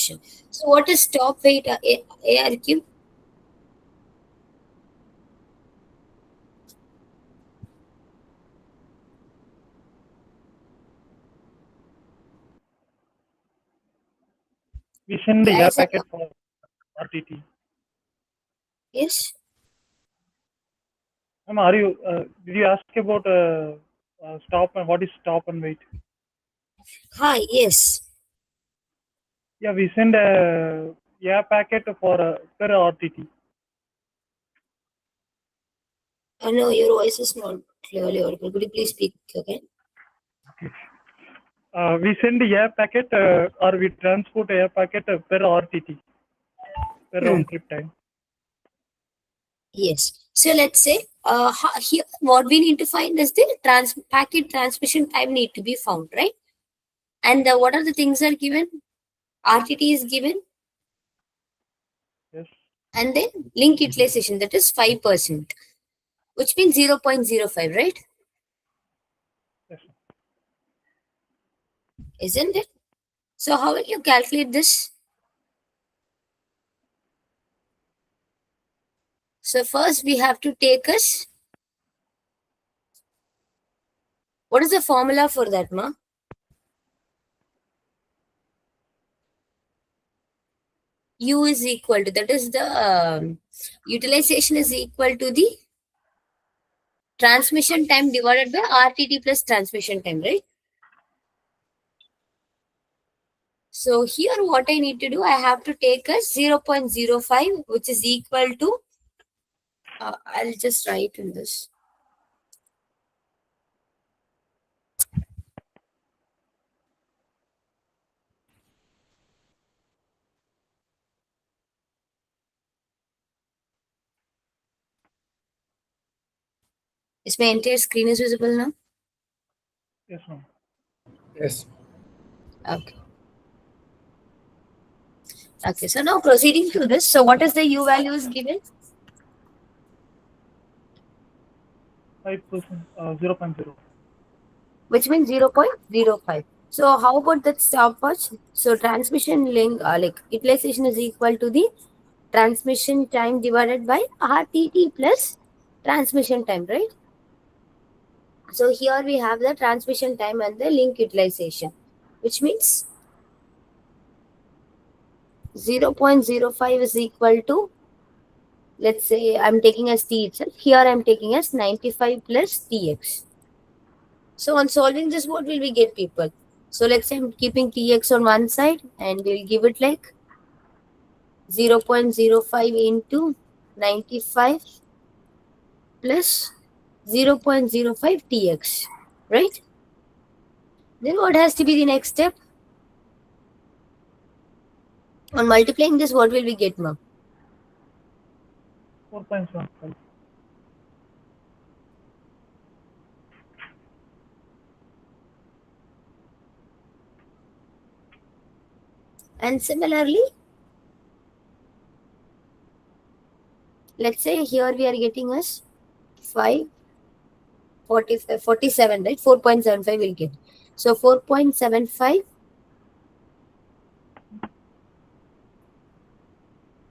question. So what is top weight ARQ? We send the Guys, packet for RTT. yes. Are you? Did you ask about stop and what is stop and wait? Hi, yes. Yeah, we send a packet for per RTT. No, your voice is not clearly audible. Could you please speak again? Okay. We send a packet or we transport a packet per RTT, per round trip time. Yes. So let's say here what we need to find is the packet transmission time need to be found, right? And what are the things are given? RTT is given. Yes. And then link utilization, that is 5%, which means 0.05, right? Yes. Isn't it? So how will you calculate this? So first we have to take us. What is the formula for that, ma? U is equal to, that is the utilization is equal to the transmission time divided by RTT plus transmission time, right? So here what I need to do, I have to take a 0.05, which is equal to, I'll just write in this. Is my entire screen is visible now? Yes, ma'am. Yes. Okay. Okay, so now proceeding to this. So what is the U value is given? 5%, 0.0. Which means 0.05. So how about that stopwatch? So transmission link, like utilization is equal to the transmission time divided by RTT plus transmission time, right? So here we have the transmission time and the link utilization, which means 0.05 is equal to, let's say I'm taking as T itself. Here I'm taking as 95 plus TX. So on solving this, what will we get, people? So let's say I'm keeping TX on one side and we'll give it like 0.05 into 95 plus 0.05 TX, right? Then what has to be the next step? On multiplying this, what will we get, ma'am? 4.75. And similarly, let's say here we are getting us 47, right? 4.75 will get. So 4.75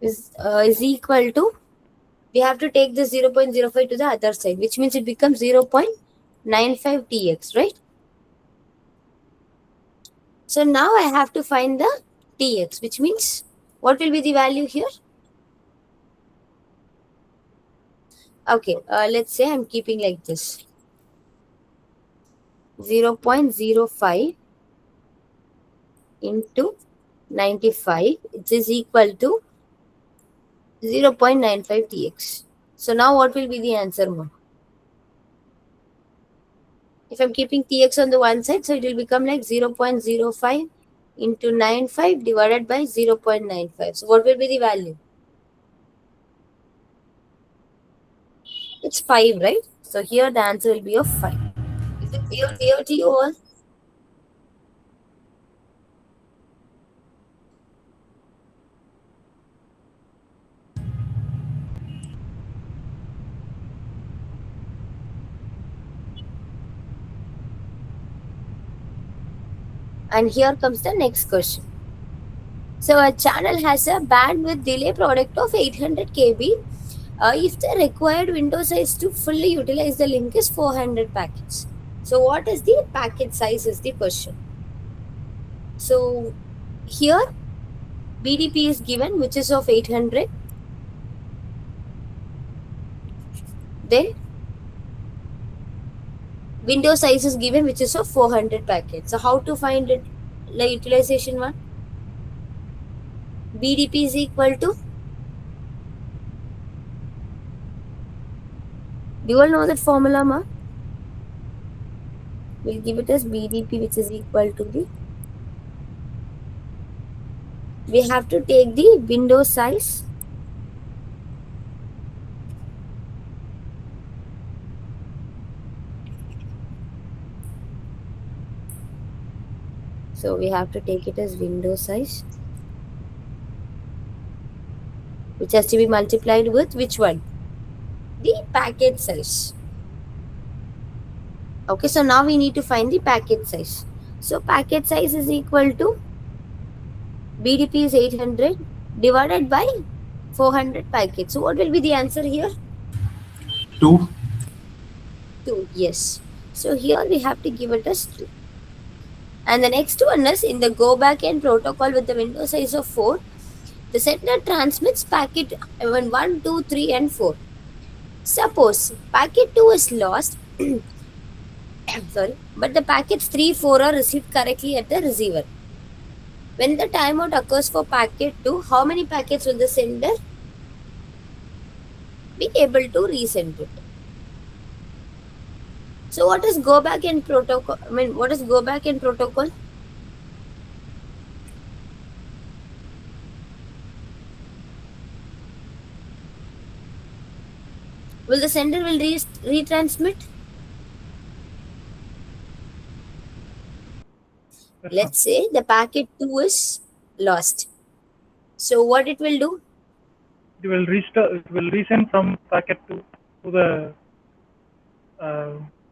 is equal to, we have to take the 0.05 to the other side, which means it becomes 0.95 TX, right? So now I have to find the TX, which means what will be the value here? Okay, let's say I'm keeping like this. 0.05 into 95, it is equal to 0.95 TX. So now what will be the answer, ma'am? If I'm keeping TX on the one side, so it will become like 0.05 into 95 divided by 0.95. So what will be the value? It's 5, right? So here the answer will be of 5. Is it clear to you all? And here comes the next question. So a channel has a bandwidth delay product of 800 kb. If the required window size to fully utilize the link is 400 packets. So what is the packet size is the question. So here BDP is given, which is of 800. Then window size is given, which is of 400 packets. So how to find it? The utilization one. BDP is equal to. Do you all know that formula, ma? We'll give it as BDP, which is equal to the. We have to take the window size. So we have to take it as window size, which has to be multiplied with which one? The packet size. Okay, so now we need to find the packet size. So packet size is equal to BDP is 800 divided by 400 packets. So what will be the answer here? 2. 2. Yes. So here we have to give it as 2. And the next one is in the go back end protocol with the window size of 4. The sender transmits packet 1, 2, 3 and 4. Suppose packet 2 is lost. Sorry, but the packets 3, 4 are received correctly at the receiver. When the timeout occurs for packet 2, how many packets will the sender be able to resend it? So what is go back end protocol? What is go back end protocol? Will the sender will retransmit? Let's say the packet 2 is lost. So what it will do? It will resend from packet 2 to the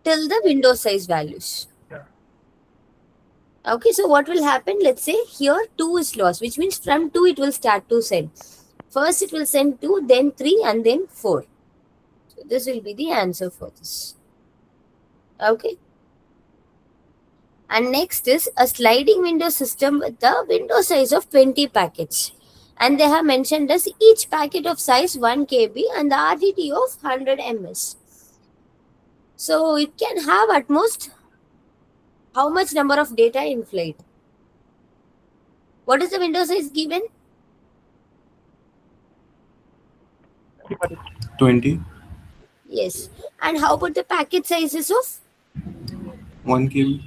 till the window size values. Yeah. Okay, so what will happen? Let's say here 2 is lost, which means from 2 it will start to send. First it will send 2, then 3 and then 4. So this will be the answer for this. Okay. And next is a sliding window system with the window size of 20 packets. And they have mentioned as each packet of size 1 KB and the RTT of 100 ms. So it can have at most how much number of data in flight? What is the window size given? 20. Yes. And how about the packet sizes of? 1 KB.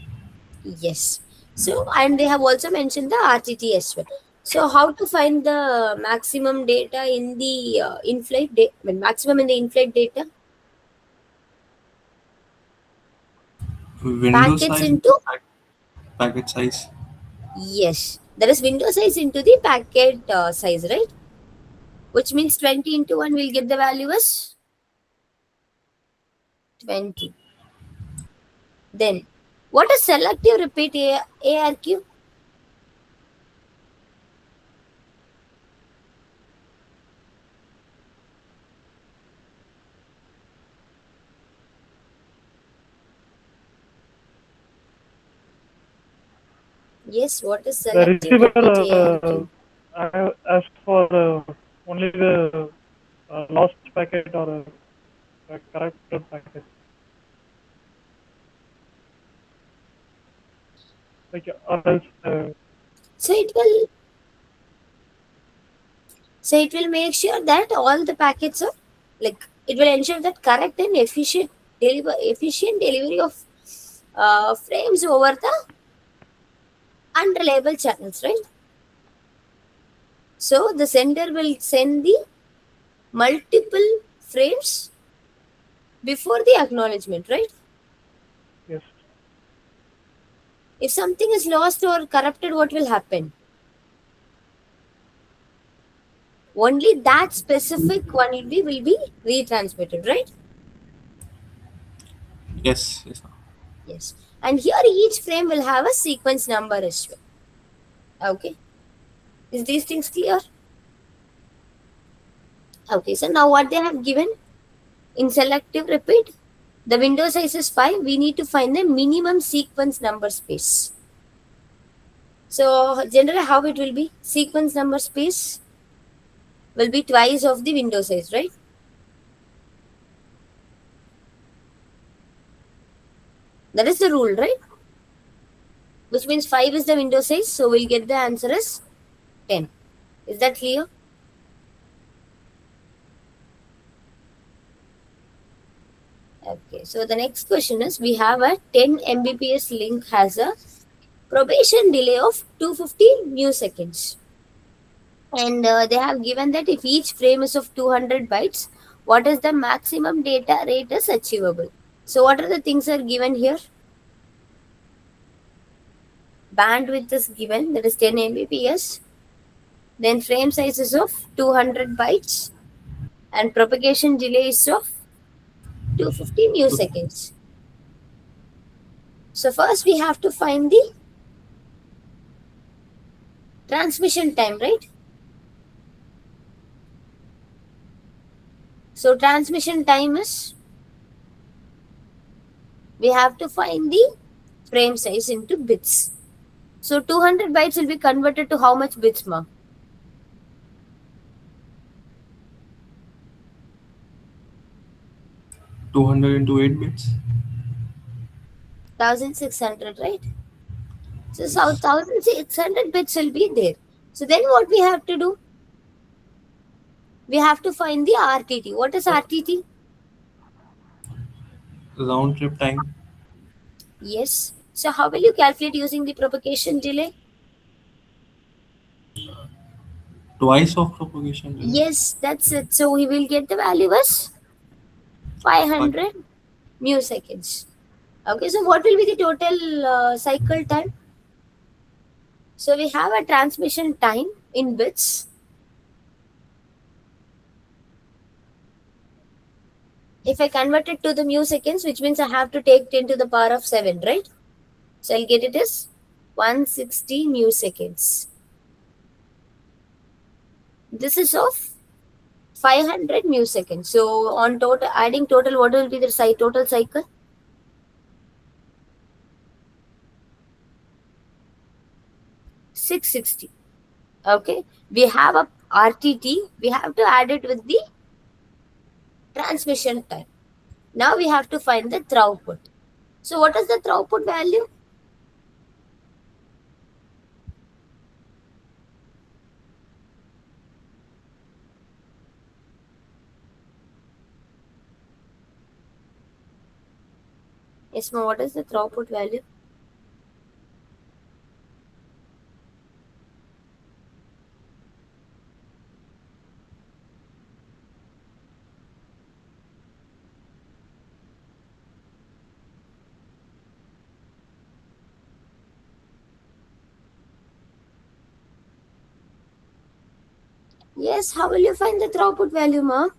Yes. So, and they have also mentioned the RTT as well. So, how to find the maximum data in the in-flight data? Maximum in the in-flight data? Window Packets size into? packet size. Yes. There is window size into the packet size, right? Which means 20 into 1 will get the value as 20. Then, what is selective repeat ARQ? Yes, what is the selective receiver repeat ARQ? asked for only the lost packet or corrupted packet. Like or else So it will make sure that all the packets are like it will ensure that correct and efficient delivery of frames over the unreliable channels, right? So the sender will send the multiple frames before the acknowledgement, right? yes. If something is lost or corrupted, what will happen? Only that specific one will be retransmitted, right? Yes. Yes. Yes. And here each frame will have a sequence number as well. Okay. Is these things clear? Okay, so now what they have given in selective repeat, the window size is 5. We need to find the minimum sequence number space. So generally how it will be? Sequence number space will be twice of the window size, right? That is the rule, right? Which means 5 is the window size, so we'll get the answer as 10. Is that clear? Okay, so the next question is, we have a 10 Mbps link has a probation delay of 250 milliseconds. And they have given that if each frame is of 200 bytes, what is the maximum data rate is achievable? So what are the things are given here? Bandwidth is given, that is 10 Mbps. Then frame size is of 200 bytes. And propagation delay is of 250 milliseconds. So first we have to find the transmission time, right? So transmission time is, we have to find the frame size into bits. So 200 bytes will be converted to how much bits, ma? $200 into 8 bits. 1600, right? So 1600 bits will be there. So then what we have to do? We have to find the RTT. What is RTT? Round trip time. Yes. So how will you calculate using the propagation delay? Twice of propagation delay. Yes, that's it. So we will get the value as 500 milliseconds. Okay, so what will be the total cycle time? So we have a transmission time in bits. If I convert it to the milliseconds, which means I have to take 10 to the power of 7, right? So I'll get it as 160 milliseconds. This is of 500 milliseconds. So on total, adding total, what will be the total cycle? $660. Okay, we have a RTT. We have to add it with the transmission time. Now we have to find the throughput. So what is the throughput value? Yes, ma'am, what is the throughput value? Yes, how will you find the throughput value, ma'am?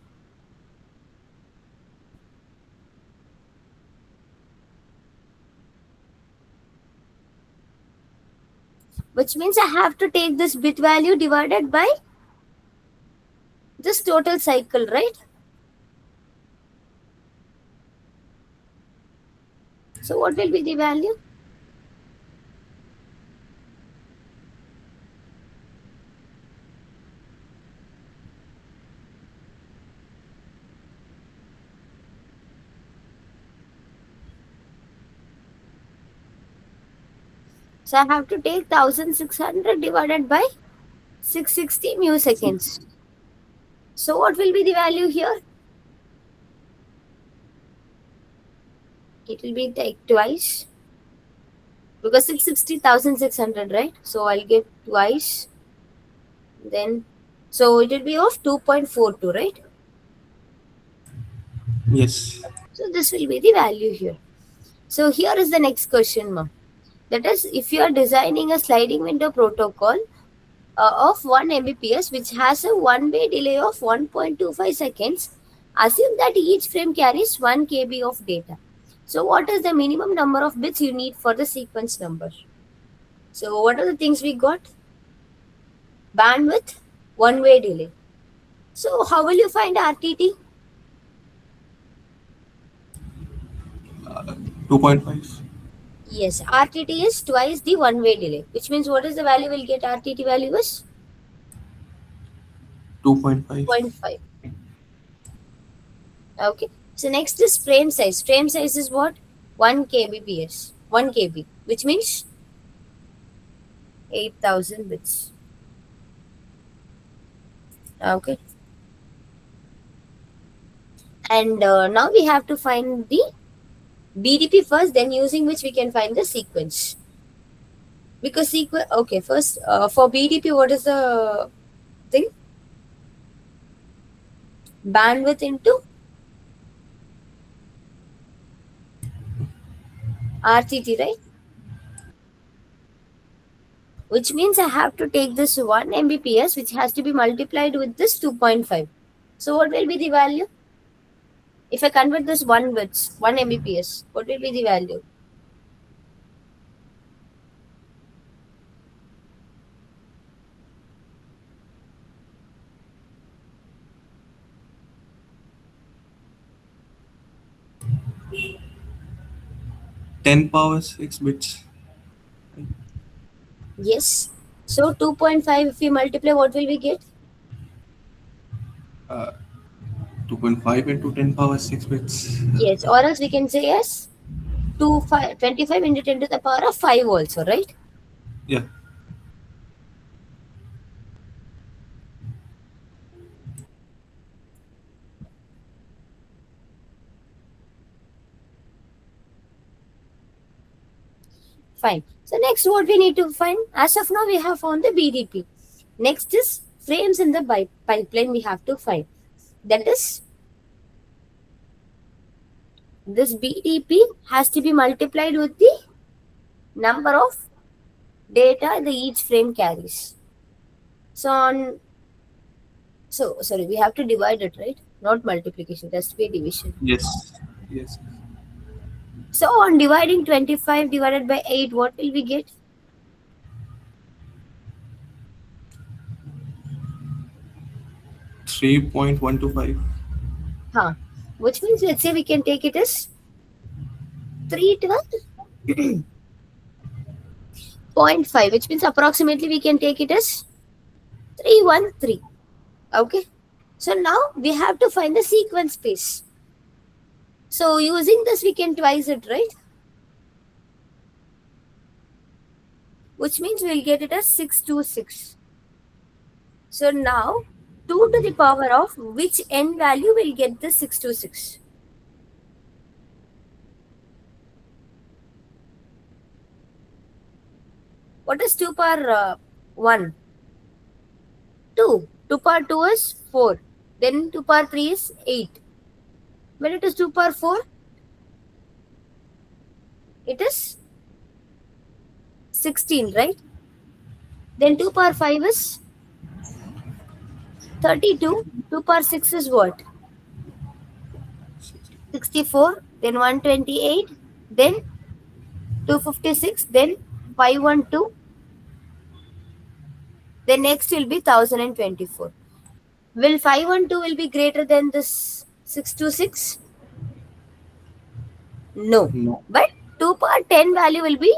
Which means I have to take this bit value divided by this total cycle, right? So what will be the value? So I have to take 1600 divided by 660 milliseconds. So what will be the value here? It will be like twice. Because 660, 1600, right? So I'll get twice. Then, so it will be of 2.42, right? Yes. So this will be the value here. So here is the next question, ma'am. That is, if you are designing a sliding window protocol of 1 Mbps, which has a one-way delay of 1.25 seconds, assume that each frame carries 1 KB of data. So what is the minimum number of bits you need for the sequence number? So what are the things we got? bandwidth, one-way delay. So how will you find RTT? 2.5. Yes, RTT is twice the one-way delay, which means what is the value we'll get? RTT value is 2.5. 0.5. Okay. So next is frame size. Frame size is what? 1 kbps. 1 kb, which means 8000 bits. Okay. And now we have to find the BDP first, then using which we can find the sequence. Because sequence, okay, first for BDP, what is the thing? Bandwidth into RTT, right? Which means I have to take this 1 Mbps, which has to be multiplied with this 2.5. So what will be the value? If I convert this 1 bits, 1 Mbps, what will be the value? Ten power 6 bits. Yes. So 2.5, if we multiply, what will we get? 2.5 into 10 power 6 bits. Yes. Or else we can say as 25 into 10 to the power of 5 also, right? Yeah. Fine. So next what we need to find? As of now, we have found the BDP. Next is frames in the pipeline we have to find. That is, this BDP has to be multiplied with the number of data the each frame carries. So sorry, we have to divide it, right? Not multiplication, it has to be division. Yes. Yes. So on dividing 25 divided by 8, what will we get? $3.125. Which means let's say we can take it as 312.5, which means approximately we can take it as 313. Okay. So now we have to find the sequence space. So using this we can twice it, right? Which means we'll get it as 626. So now 2 to the power of which n value will get the 626? What is 2 power 1? 2. 2 power 2 is 4. Then 2 power 3 is 8. When it is 2 power 4, it is 16, right? Then 2 power 5 is 32. 2 power 6 is what? 64. Then 128. Then 256. Then 512. Then next will be 1024. Will 512 will be greater than this 626? No. No. But 2 power 10 value will be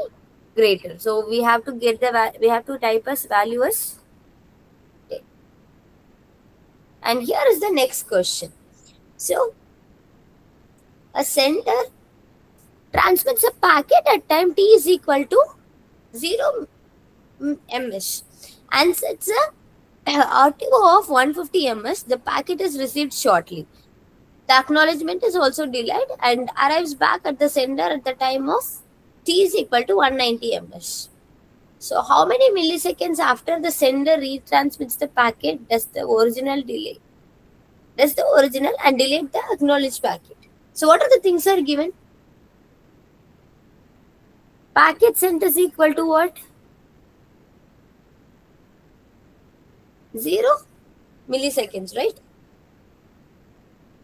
greater. So we have to get we have to type as value as 10. And here is the next question. So a sender transmits a packet at time t is equal to 0 ms and sets a RTO of 150 ms. The packet is received shortly. The acknowledgement is also delayed and arrives back at the sender at the time of t is equal to 190 ms. So how many milliseconds after the sender retransmits the packet does the original and delete the acknowledged packet? So what are the things are given? Packet sent is equal to what? 0 milliseconds, right?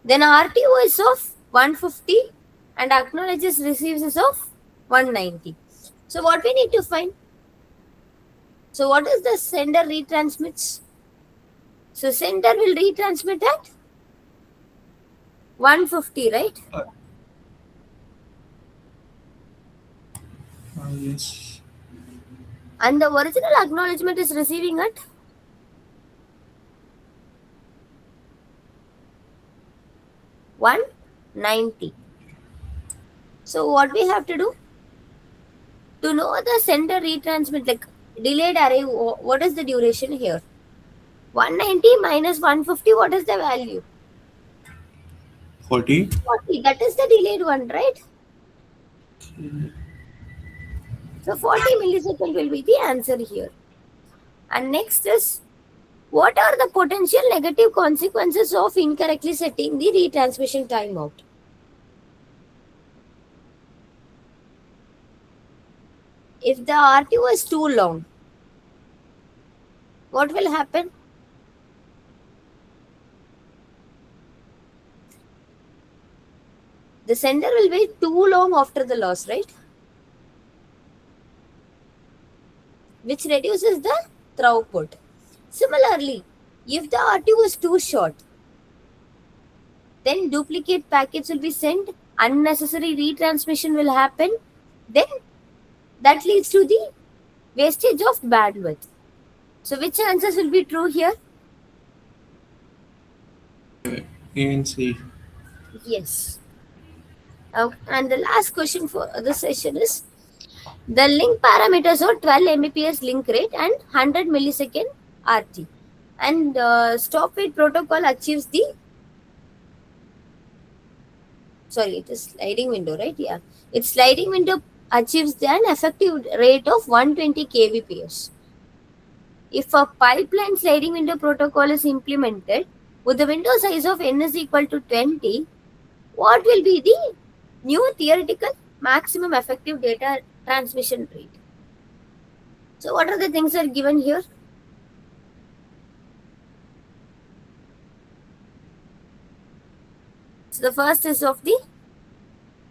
Then RTO is of 150 and acknowledges receives is of 190. So what we need to find? So what is the sender retransmits? So sender will retransmit at 150, right? Yes. And the original acknowledgement is receiving at 190. So what we have to do? To know the sender retransmit, like delayed array, what is the duration here? 190 minus 150, what is the value? 40. 40. That is the delayed one, right? So 40 millisecond will be the answer here. And next is, what are the potential negative consequences of incorrectly setting the retransmission timeout? If the RTO is too long, what will happen? The sender will wait too long after the loss, right? Which reduces the throughput. Similarly, if the RTO is too short, then duplicate packets will be sent, unnecessary retransmission will happen, then that leads to the wastage of bandwidth. So which answers will be true here? A and C. Yes. Okay. And the last question for this session is, the link parameters are 12 Mbps link rate and 100 millisecond RT. And stop wait protocol achieves the, sorry, it is sliding window, right? Yeah. Its sliding window achieves an effective rate of 120 kbps. If a pipeline sliding window protocol is implemented with the window size of n is equal to 20, what will be the new theoretical maximum effective data transmission rate? So what are the things that are given here? So the first is of the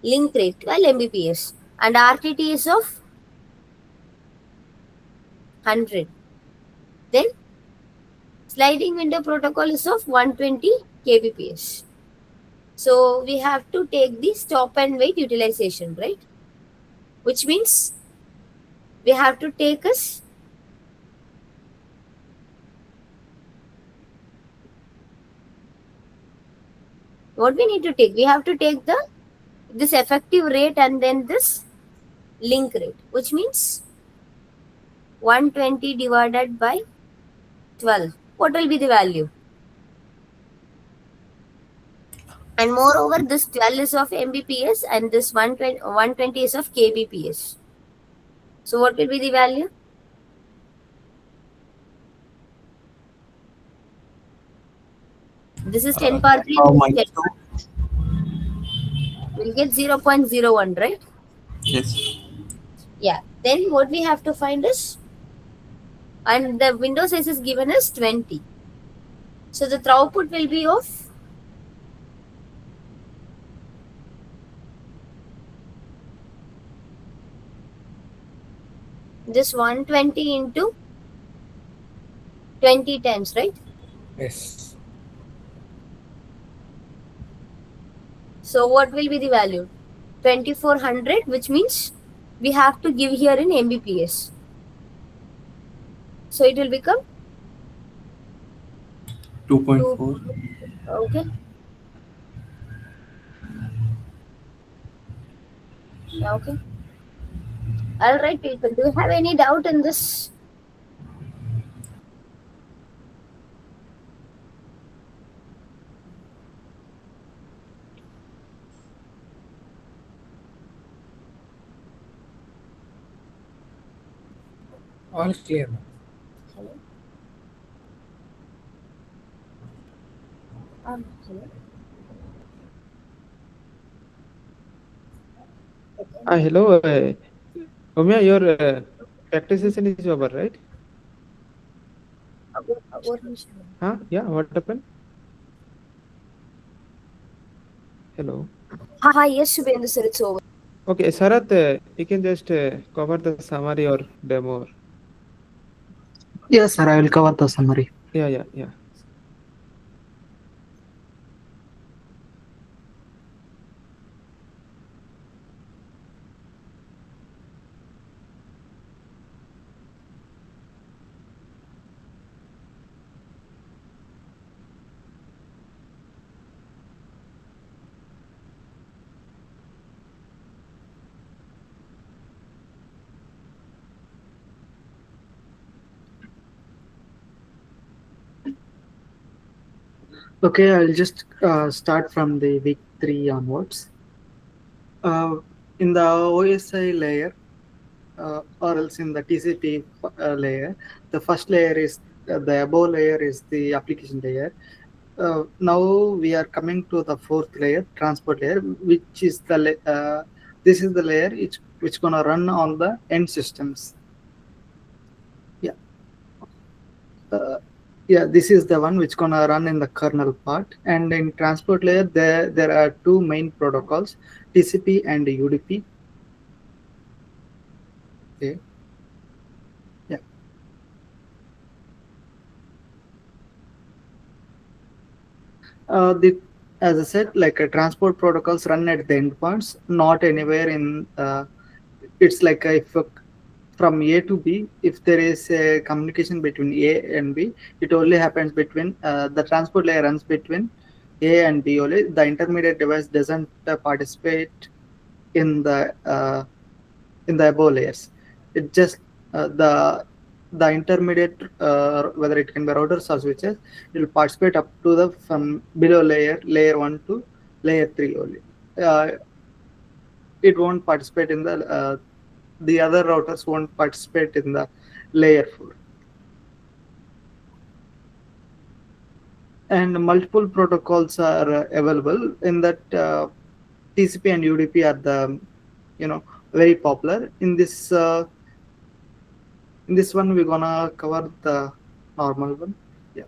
link rate, 12 Mbps, and RTT is of 100. Then sliding window protocol is of 120 kbps. So we have to take the stop and wait utilization, right? Which means we have to take us what we need to take. We have to take this effective rate and then this link rate, which means 120 divided by 12. What will be the value? And moreover, this 12 is of Mbps and this 120 is of kbps. So what will be the value? This is 10 power 3. Minus 2. We'll get 0.01, right? Yes. Yeah. Then what we have to find is, and the window size is given as 20. So the throughput will be of this 120 into 20 times, right? Yes. So what will be the value? 2400, which means we have to give here in Mbps. So it will become 2.4. Okay. Okay. All right, people. Do you have any doubt in this? All clear, ma'am. Hello. Hello. Hello, Omya, your practice session is over, right? Huh? Yeah, what happened? Hello. Yes, Shubhendu sir, it's over. Okay, Sarath, you can just cover the summary or demo. Yes, sir. I will cover the summary. Yeah. Okay, I'll just start from the week 3 onwards. In the OSI layer, or else in the TCP layer, the first layer is the above layer is the application layer. Now we are coming to the fourth layer, transport layer, which is this is the layer which gonna run on the end systems. Yeah. This is the one which gonna run in the kernel part. And in transport layer, there are two main protocols, TCP and UDP. Okay. Yeah. As I said, like transport protocols run at the endpoints, not anywhere in. It's like if from A to B, if there is a communication between A and B, it only happens between the transport layer runs between A and B only. The intermediate device doesn't participate in the above layers. It just the intermediate, whether it can be routers or switches, it will participate up to the from below layer 1 to layer 3 only. It won't participate in the other routers won't participate in the layer 4. And multiple protocols are available in that. TCP and UDP are the very popular. In this one we're gonna cover the normal one. Yeah.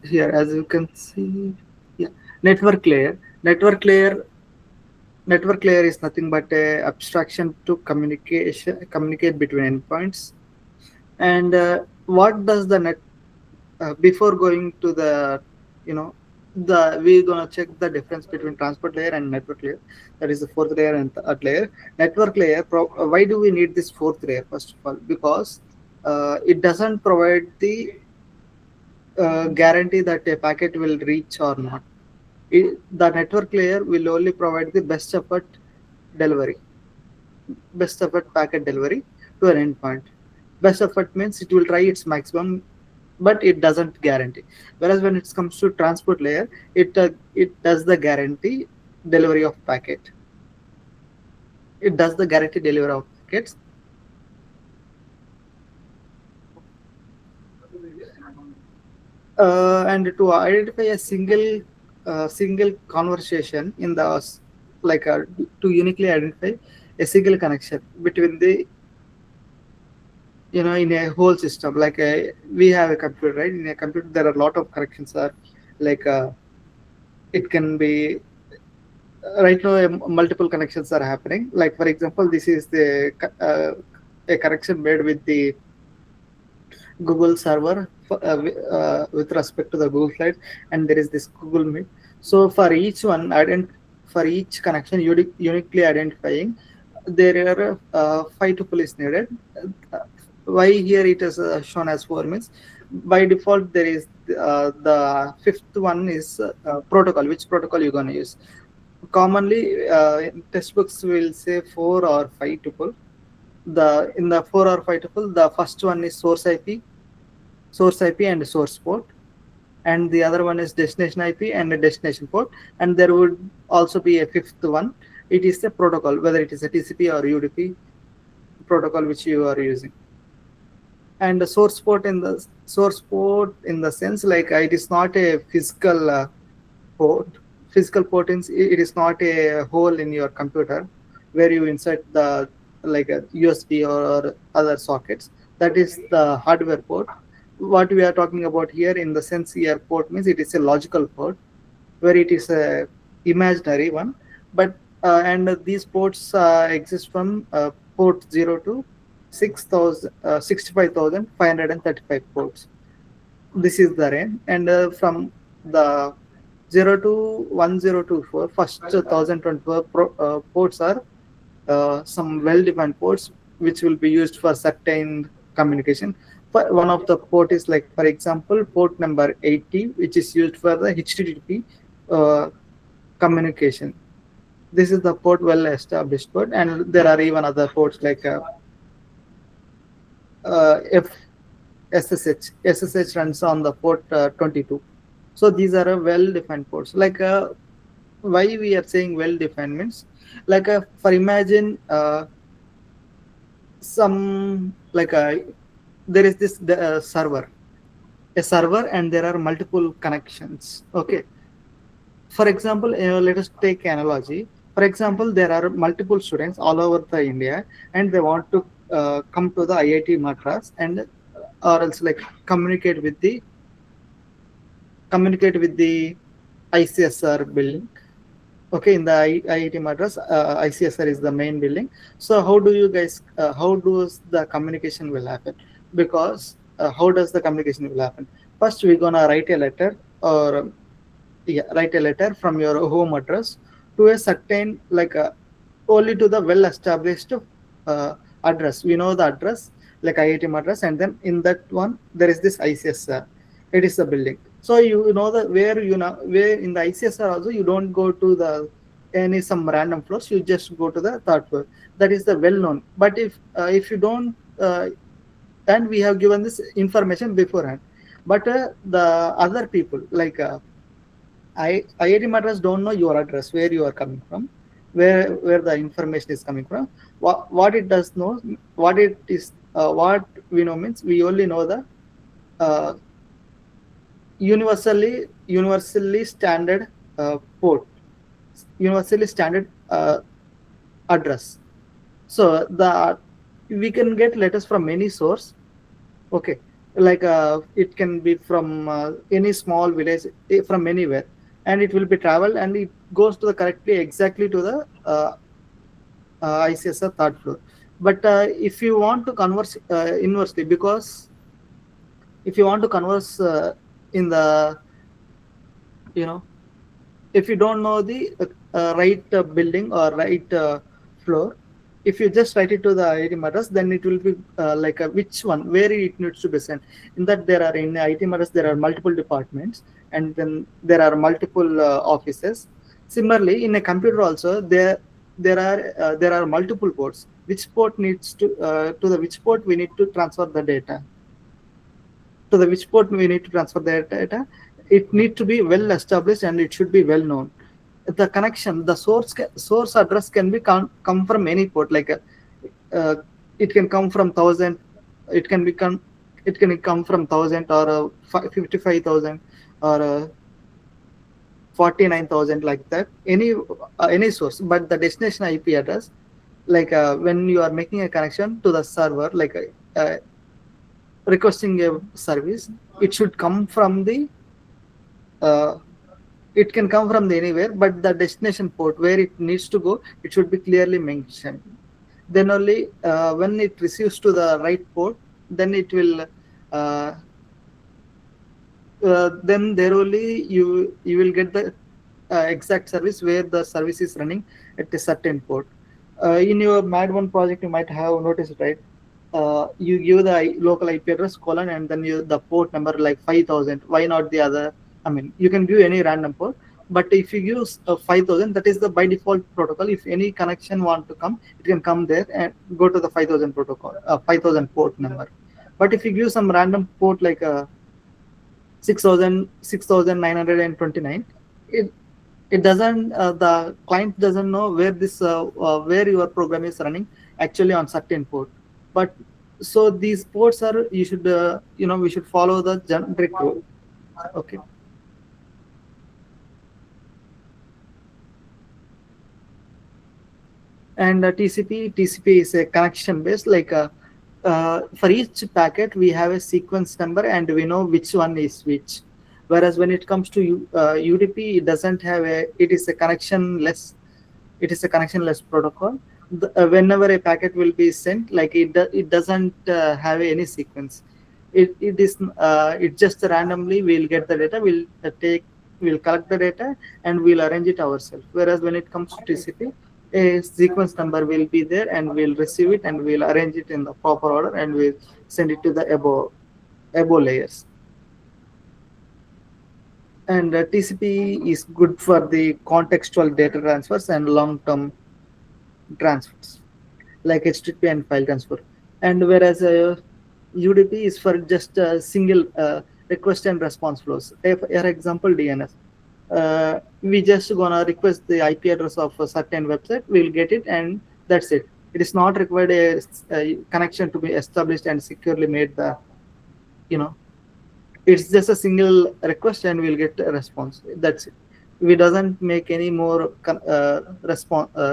Here, as you can see, yeah, network layer is nothing but a abstraction to communicate between endpoints. And what does the net before going to the we're gonna check the difference between transport layer and network layer. That is the fourth layer and third layer. Network layer, why do we need this fourth layer? First of all, because it doesn't provide the guarantee that a packet will reach or not. The network layer will only provide the best effort packet delivery to an endpoint. Best effort means it will try its maximum, but it doesn't guarantee. Whereas when it comes to transport layer, it does the guarantee delivery of packet. It does the guarantee delivery of packets. And to identify a single conversation in the to uniquely identify a single connection between the in a whole system, like we have a computer, right? In a computer there are a lot of connections are like it can be right now multiple connections are happening. Like for example, this is the a connection made with the Google server with respect to the Google Slides, and there is this Google Meet. So for each one, for each connection uniquely identifying, there are 5 tuple is needed. Why here it is shown as 4 means by default there is the fifth one is protocol. Which protocol you're going to use? Commonly textbooks will say 4 or 5 tuple. In the 4 or 5 tuple, the first one is source IP and source port, and the other one is destination IP and a destination port, and there would also be a fifth one. It is the protocol, whether it is a TCP or UDP protocol which you are using. And the source port in the sense like it is not a physical port. Physical port it is not a hole in your computer where you insert the like a USB or other sockets. That is the hardware port. What we are talking about here in the sense here port means it is a logical port where it is a imaginary one, but and these ports exist from port 0 to 65,535 ports. This is the range, and from the 0 to 1024, first 1024 ports are some well-defined ports which will be used for certain communication. But one of the port is like, for example, port number 80, which is used for the HTTP communication. This is the port well-established port, and there are even other ports like SSH. SSH runs on the port 22. So these are well-defined ports. Like why we are saying well-defined means, like for imagine some like there is this server, a server, and there are multiple connections. Okay. For example, let us take analogy. For example, there are multiple students all over the India, and they want to come to the IIT Madras, and or else like communicate with the ICSR building. Okay, in the IIT Madras, ICSR is the main building. So how do you guys? How does the communication will happen? Because how does the communication will happen? First, we're gonna write a letter, or write a letter from your home address to a certain like only to the well-established address. We know the address like IIT Madras, and then in that one there is this ICSR. It is the building. So you know that where where in the ICSR also you don't go to the some random floors. You just go to the third floor. That is the well-known. But if you don't, and we have given this information beforehand. But the other people like IIT Madras don't know your address, where you are coming from, where the information is coming from. What it does know, what it is, what we know means we only know the universally standard port, universally standard address. So we can get letters from any source. Okay, like it can be from any small village, from anywhere, and it will be traveled, and it goes to the correctly exactly to the ICSR third floor. But if you want to converse inversely, because if you want to converse in the if you don't know the right building or right floor, if you just write it to the IIT Madras, then it will be like which one, where it needs to be sent. In that there are in IIT Madras there are multiple departments, and then there are multiple offices. Similarly, in a computer also there are multiple ports. Which port needs to the which port we need to transfer the data. To the which port we need to transfer the data. It needs to be well established, and it should be well known. The connection, the source address can be come from any port. Like it can come from 1,000. It can come from 1,000 or 55,000 or 49,000, like that. Any source, but the destination IP address, like when you are making a connection to the server, like requesting a service, it should come from the it can come from anywhere, but the destination port where it needs to go, it should be clearly mentioned. Then only when it receives to the right port, then it will then there only you will get the exact service where the service is running at a certain port. In your MAD1 project, you might have noticed, right? You give the local IP address colon, and then the port number like 5,000. Why not the other? I mean, you can give any random port, but if you use 5,000, that is the by default protocol. If any connection want to come, it can come there and go to the 5,000 protocol, 5,000 port number. But if you give some random port like 6,929, it doesn't. The client doesn't know where this where your program is running actually on certain port. But so these ports are, you should we should follow the generic rule. Okay. And TCP is a connection based, like for each packet we have a sequence number, and we know which one is which. Whereas when it comes to UDP, it doesn't have it is a connectionless it is a connectionless protocol. Whenever a packet will be sent, like it doesn't have any sequence. It just randomly we'll get the data, we'll collect the data and we'll arrange it ourselves. Whereas when it comes to TCP, a sequence number will be there and we'll receive it and we'll arrange it in the proper order and we'll send it to the above layers. And TCP is good for the contextual data transfers and long-term transfers, like HTTP and file transfer. And whereas UDP is for just a single request and response flows. For example, DNS. We just gonna request the IP address of a certain website, we'll get it, and that's it. It is not required a connection to be established and securely made. It's just a single request and we'll get a response. That's it. We doesn't make any more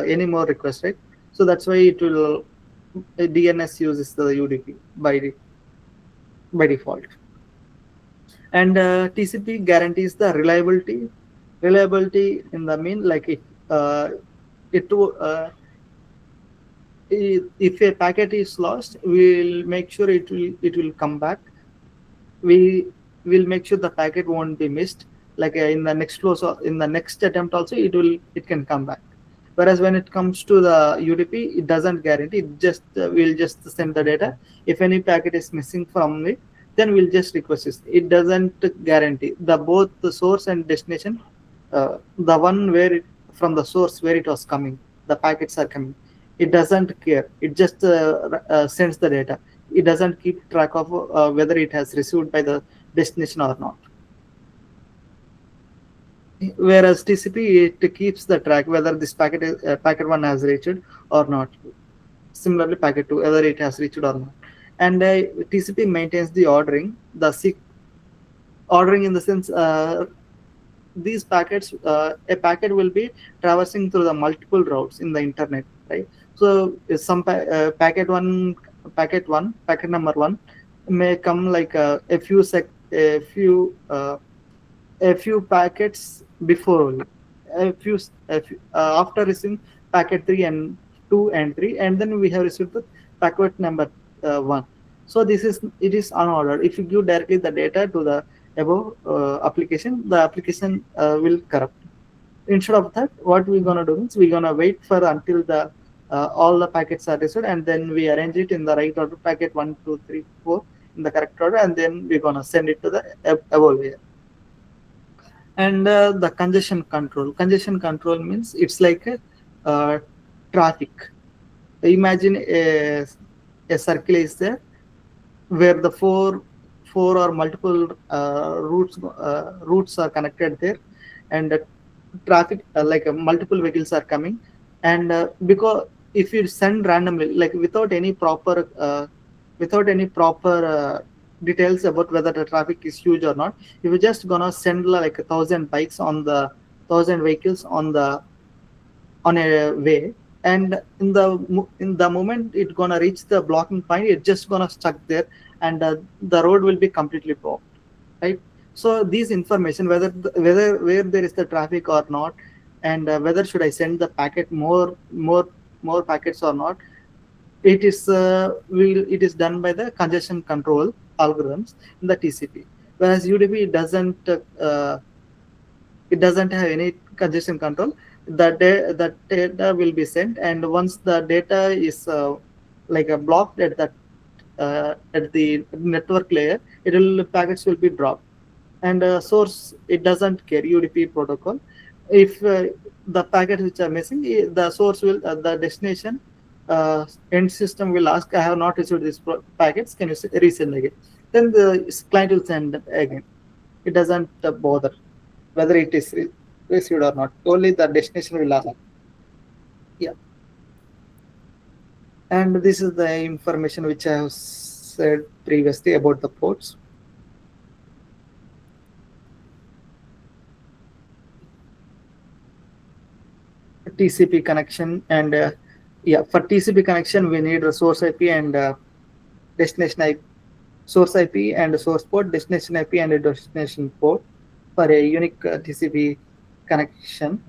any more requests, right? So that's why it will DNS uses the UDP by default. And TCP guarantees the reliability in the mean, like if a packet is lost, we'll make sure it will come back. We will make sure the packet won't be missed. Like in the next flow, so in the next attempt also it can come back. Whereas when it comes to the UDP, it doesn't guarantee. It just we'll just send the data. If any packet is missing from it, then we'll just request it. It doesn't guarantee both the source and destination. The one from the source where it was coming, the packets are coming. It doesn't care. It just sends the data. It doesn't keep track of whether it has received by the destination or not. Whereas TCP, it keeps the track whether this packet 1 has reached or not. Similarly, packet 2, whether it has reached or not. And TCP maintains the ordering. Ordering in the sense, these packets, a packet will be traversing through the multiple routes in the internet, right? So some packet number 1 may come like a few packets before, after receiving packet 3 and 2 and 3, and then we have received the packet number 1. So it is unordered. If you give directly the data to the above application, the application will corrupt. Instead of that, what we're gonna do is we're gonna wait for until the all the packets are received, and then we arrange it in the right order, packet 1, 2, 3, 4 in the correct order, and then we're gonna send it to the above layer. And the congestion control. Congestion control means it's like a traffic. Imagine a circle is there where the four or multiple routes are connected there, and traffic like multiple vehicles are coming, and because if you send randomly, like without any proper details about whether the traffic is huge or not, if you're just gonna send like 1,000 bikes on the 1,000 vehicles on a way, and in the moment it gonna reach the blocking point, it's just gonna stuck there, and the road will be completely blocked, right? So these information, where there is the traffic or not, and whether should I send the packet more packets or not, it is done by the congestion control algorithms in the TCP. Whereas UDP it doesn't have any congestion control. The data will be sent, and once the data is like blocked at the network layer, packets will be dropped. And source, it doesn't care, UDP protocol. If the packets which are missing, the source will the destination end system will ask, I have not received these packets, can you resend again? Then the client will send again. It doesn't bother whether it is received or not. Only the destination will ask. Yeah. And this is the information which I have said previously about the ports. TCP connection, and for TCP connection we need a source IP and destination IP, source IP and a source port, destination IP and a destination port for a unique TCP connection.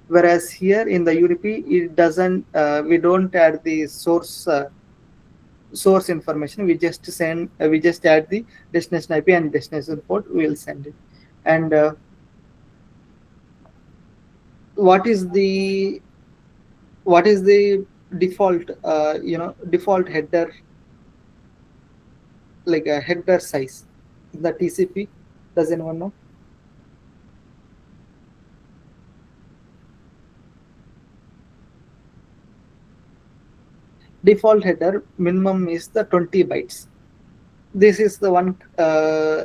Whereas here in the UDP, it doesn't. We don't add the source information. We just send. We just add the destination IP and destination port. We will send it. And what is the default? Default header, like a header size in the TCP. Does anyone know? Default header minimum is the 20 bytes. This is the one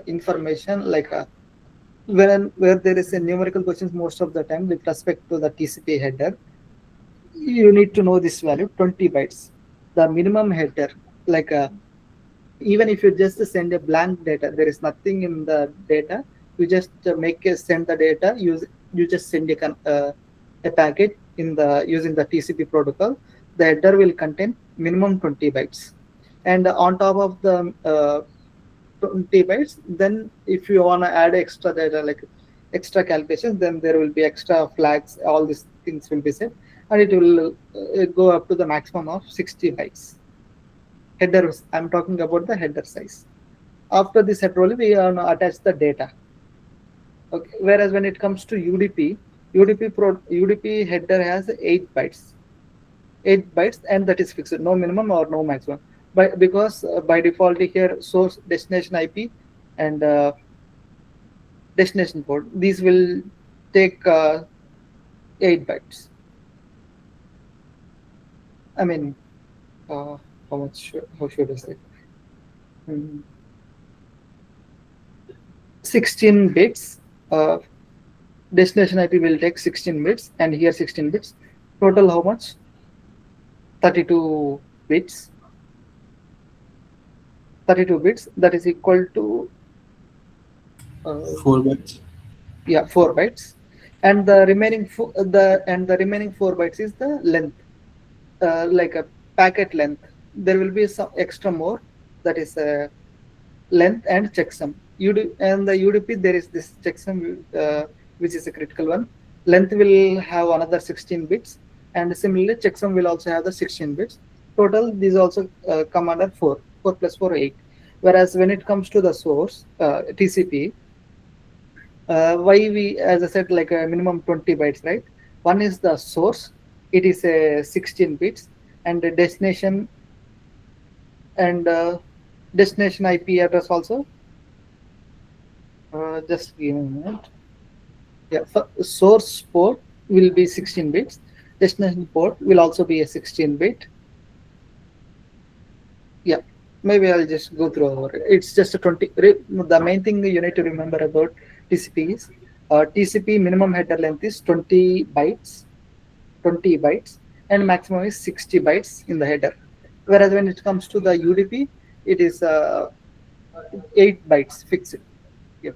information, like where there is a numerical questions most of the time with respect to the TCP header. You need to know this value 20 bytes. The minimum header, like even if you just send a blank data, there is nothing in the data. You just send the data. You just send a packet in the using the TCP protocol. The header will contain minimum 20 bytes, and on top of the 20 bytes, then if you want to add extra data, like extra calculations, then there will be extra flags. All these things will be set, and it will go up to the maximum of 60 bytes. Header, I'm talking about the header size. After this header only, we attach the data. Okay. Whereas when it comes to UDP, UDP header has 8 bytes. 8 bytes, and that is fixed, no minimum or no maximum. Because by default here, source, destination IP, and destination port, these will take 8 bytes. I mean, how should I say? 16 bits. Destination IP will take 16 bits, and here 16 bits. Total how much? 32 bits. 32 bits, that is equal to 4 bytes. Yeah, 4 bytes, and the remaining 4 bytes is the length, like a packet length. There will be some extra more, that is length and checksum. And the UDP, there is this checksum, which is a critical one. Length will have another 16 bits, and similarly checksum will also have the 16 bits. Total, these also come under 4 plus 4, 8. Whereas when it comes to the source, TCP, why we, as I said, like a minimum 20 bytes, right? One is the source, it is a 16 bits, and the destination and destination IP address also. Just give me a minute. Yeah, source port will be 16 bits. Destination port will also be a 16 bit. Yeah, maybe I'll just go through over it. It's just a 20. The main thing you need to remember about TCP is TCP minimum header length is 20 bytes, and maximum is 60 bytes in the header. Whereas when it comes to the UDP, it is 8 bytes fixed. Yep.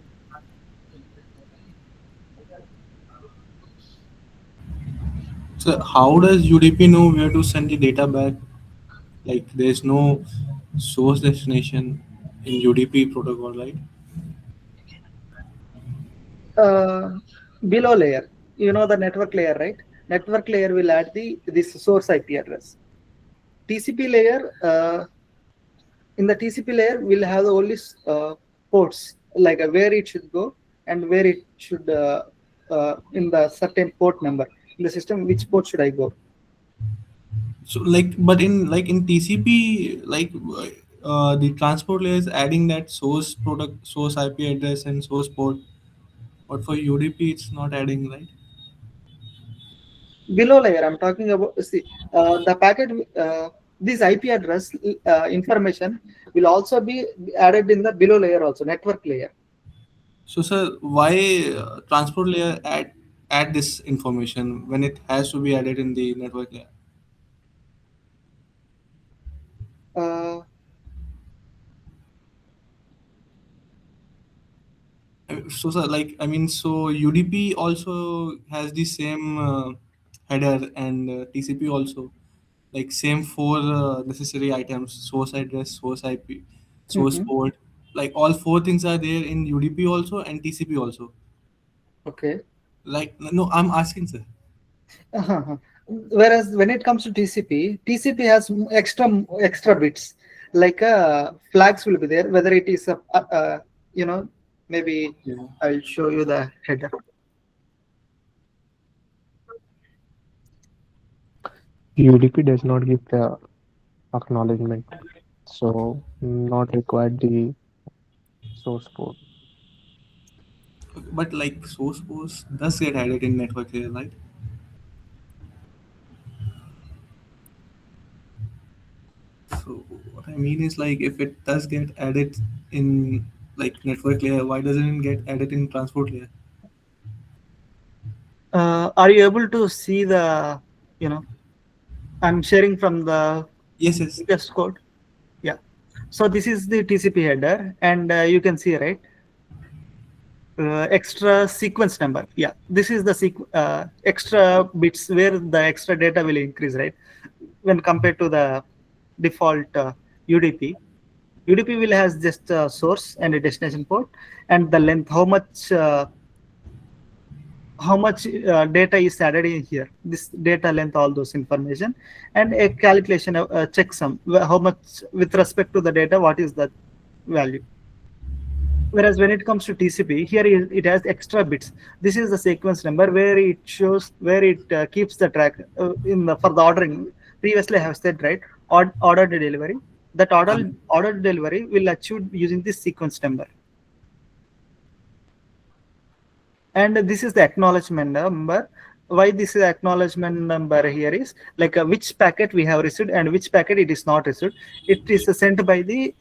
So how does UDP know where to send the data back? Like there's no source destination in UDP protocol, right? Below layer, the network layer, right? Network layer will add this source IP address. TCP layer, in the TCP layer, we'll have the only ports, like where it should go and where it should in the certain port number in the system, which port should I go. So but in TCP, the transport layer is adding that source IP address and source port, but for UDP it's not adding, right? Below layer, I'm talking about, see, the packet, this IP address information will also be added in the below layer also, network layer. So sir, why transport layer add this information when it has to be added in the network layer? So sir, so UDP also has the same header, and TCP also, like same 4 necessary items: source address, source IP, source port. Like all 4 things are there in UDP also and TCP also. Okay. Like no, I'm asking sir. Uh-huh. Whereas when it comes to TCP has extra bits, like flags will be there. Whether it is you know, maybe Yeah. I'll show you the header. UDP does not give the acknowledgement, so not required the source port. But like source post does get added in network layer, right? So what I mean is like if it does get added in like network layer, why doesn't it get added in transport layer? Are you able to see the, you know, I'm sharing from the Yes, yes. test code. Yeah. So this is the TCP header, and you can see, right, extra sequence number. Yeah, this is the extra bits where the extra data will increase, right, when compared to the default UDP. UDP will has just a source and a destination port, and the length, how much data is added in here, this data length, all those information, and a calculation of checksum, how much with respect to the data, what is the value. Whereas when it comes to TCP, here it has extra bits. This is the sequence number where it shows, where it keeps the track for the ordering. Previously I have said, right, order delivery, that order delivery will achieve using this sequence number. And this is the acknowledgement number. Why this is acknowledgement number here is like which packet we have received and which packet it is not received. It is sent by the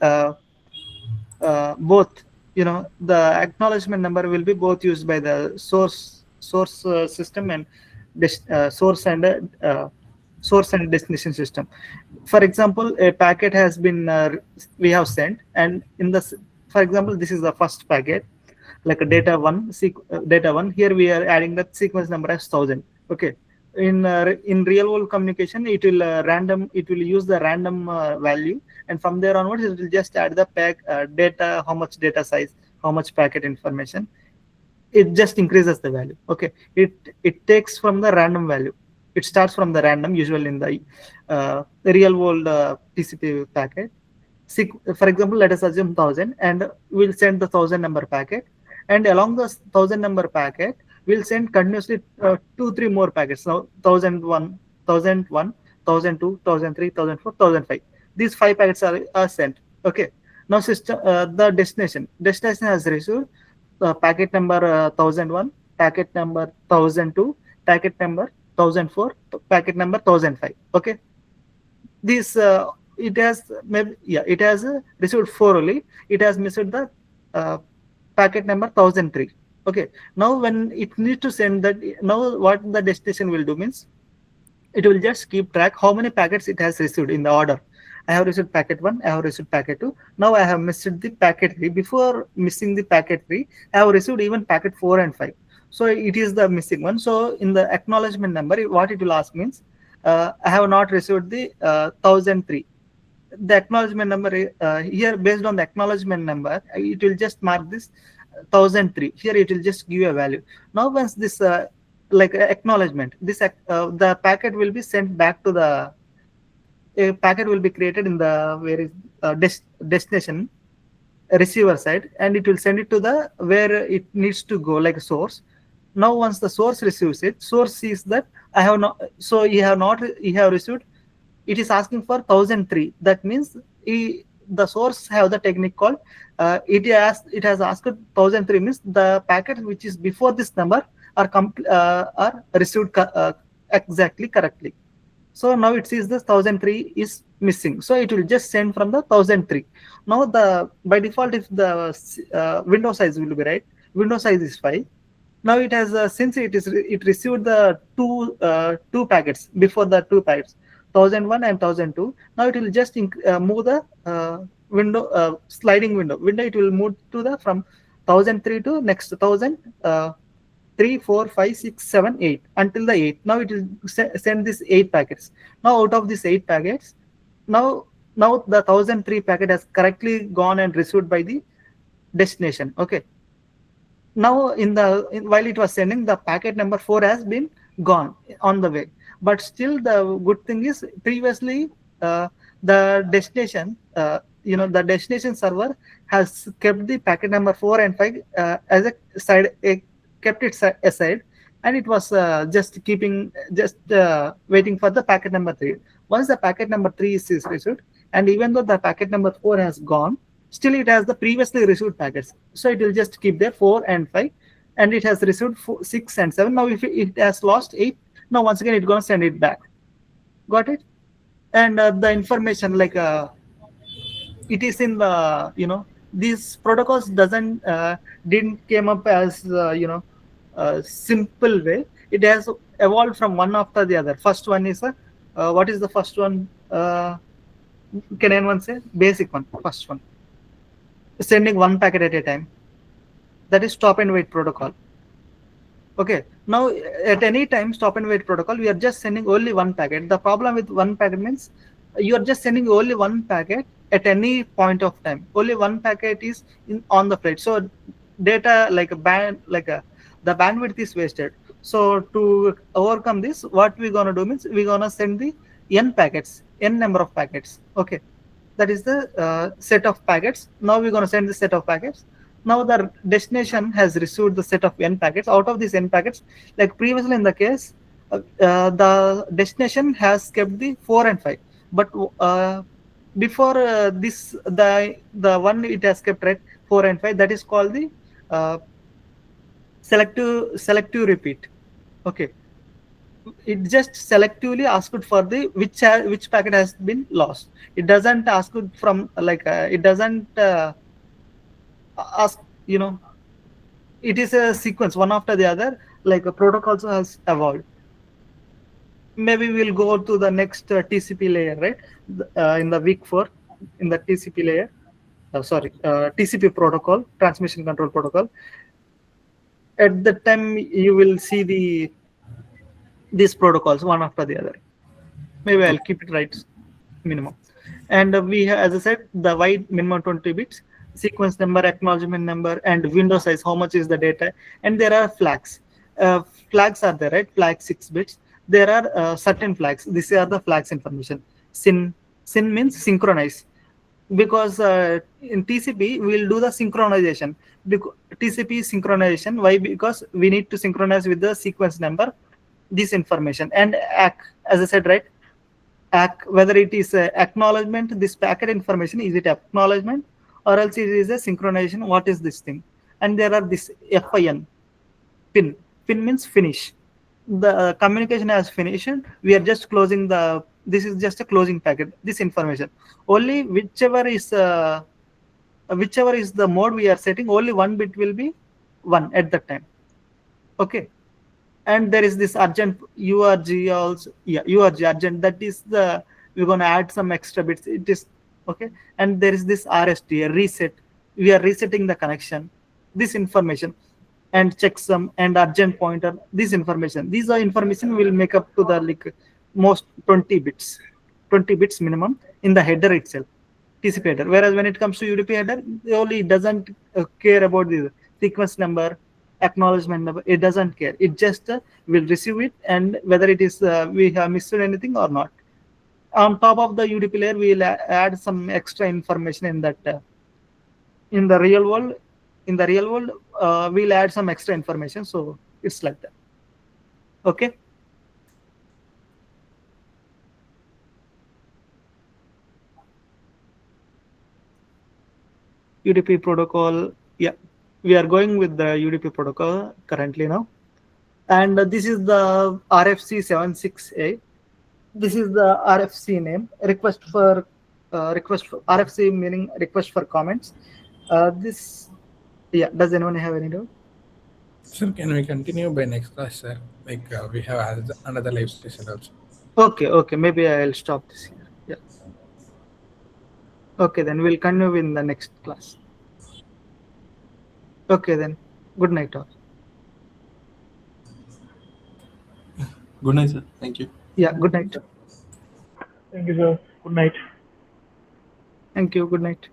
both, you know, the acknowledgement number will be both used by the source system and source and destination system. For example, a packet has been we have sent, and in the, for example, this is the first packet, like a data one. Here we are adding that sequence number as 1000. Okay. In real world communication, it will use the random value, and from there onwards it will just add the data, how much data size, how much packet information. It just increases the value. Okay. It takes from the random value. It starts from the random, usually in the real world TCP packet. For example, let us assume 1000, and we'll send the 1000 number packet, and along the 1000 number packet we'll send continuously 2-3 more packets. Now 1001, 1002, 1003, 1004, 1005. These 5 packets are sent. Okay. Now system, the destination has received packet number 1001, packet number 1002, packet number 1004, packet number 1005. Okay. This it has received 4 only. It has missed the packet number 1003. Okay. Now when it needs to send that, now what the destination will do means, it will just keep track how many packets it has received in the order. I have received packet 1, I have received packet 2. Now I have missed the packet 3. Before missing the packet 3, I have received even packet 4 and 5. So it is the missing one. So in the acknowledgement number, what it will ask means, I have not received the 1003. The acknowledgement number here, based on the acknowledgement number, it will just mark this 1003. Here it will just give a value. Now once this like acknowledgement, this the packet will be sent back to the, a packet will be created in the where is destination receiver side, and it will send it to the where it needs to go, like a source. Now once the source receives it, source sees that I have not, so he have received, it is asking for 1003. That means the source have the technique called it has asked 1003, means the packet which is before this number are received exactly correctly. So now it sees this 1003 is missing, so it will just send from the 1003. Now by default, if the window size will be right, window size is 5. Now it has since it received the two packets before the 2 packets, 1001 and 1002. Now it will just move the window sliding window. It will move to the from 1003 to next 1000. 3, 4, 5, 6, 7, 8 until the 8. Now it will send this 8 packets. Now out of these 8 packets, now the 1003 packet has correctly gone and received by the destination. Okay. Now while it was sending, the packet number 4 has been gone on the way. But still, the good thing is previously the destination, the destination server has kept the packet number 4 and 5 as a side, kept it aside, and it was just waiting for the packet number 3. Once the packet number 3 is received, and even though the packet number 4 has gone, still it has the previously received packets, so it will just keep there 4 and 5, and it has received 6 and 7. Now if it has lost 8, now once again it's going to send it back. Got it? And the information, like it is in the, these protocols didn't came up as simple way. It has evolved from one after the other. First one is what is the first one? Can anyone say? Basic one. First one, sending one packet at a time. That is stop and wait protocol. Okay, now at any time, stop and wait protocol, we are just sending only one packet. The problem with one packet means you are just sending only one packet at any point of time. Only one packet is on the flight, so data the bandwidth is wasted. So to overcome this, what we're gonna do means we're gonna send the n number of packets. Okay, that is the set of packets. Now we're gonna send the set of packets. Now the destination has received the set of n packets. Out of these n packets, like previously in the case, the destination has kept the 4 and 5. But before this, the one it has kept, right, 4 and 5, that is called the selective repeat. Okay, it just selectively asked for the which packet has been lost. It doesn't ask from it doesn't ask, it is a sequence one after the other, like a protocol also has evolved. Maybe we'll go to the next TCP layer, right? In the week 4, in the TCP layer, TCP protocol, transmission control protocol. At that time, you will see these protocols one after the other. Maybe I'll keep it right minimum. And we have, as I said, the wide minimum 20 bits, sequence number, acknowledgement number, and window size, how much is the data. And there are flags. Flags are there, right? Flag 6 bits. There are certain flags. These are the flags information. SYN means synchronize. Because in TCP, we'll do the synchronization. TCP synchronization. Why? Because we need to synchronize with the sequence number, this information. And ACK, as I said, right? ACK, whether it is acknowledgement, this packet information, is it acknowledgement, or else it is a synchronization? What is this thing? And there are this FIN, PIN. PIN means finish. The communication has finished. We are just closing this is just a closing packet, this information. Only whichever is the mode we are setting, only one bit will be 1 at that time. Okay. And there is this urgent URG also. Yeah, URG urgent. That is we're going to add some extra bits. It is okay. And there is this RST, reset. We are resetting the connection. This information, and checksum and urgent pointer. This information. These are information will make up to the most 20 bits minimum in the header itself, TCP header. Whereas when it comes to UDP header, it only doesn't care about the sequence number, acknowledgement number. It doesn't care. It just will receive it, and whether it is we have missed anything or not. On top of the UDP layer, we will add some extra information in that. In the real world, we'll add some extra information. So it's like that. Okay. UDP protocol. Yeah, we are going with the UDP protocol currently now. And this is the RFC 76A. This is the RFC name, request for RFC meaning request for comments. Does anyone have any doubt? Sir, can we continue by next class, sir? We have another live session also. Okay, maybe I'll stop this here. Yeah. Okay, then we'll continue in the next class. Okay, then. Good night, all. Good night, sir. Thank you. Yeah, good night. Thank you, sir. Good night. Thank you. Good night.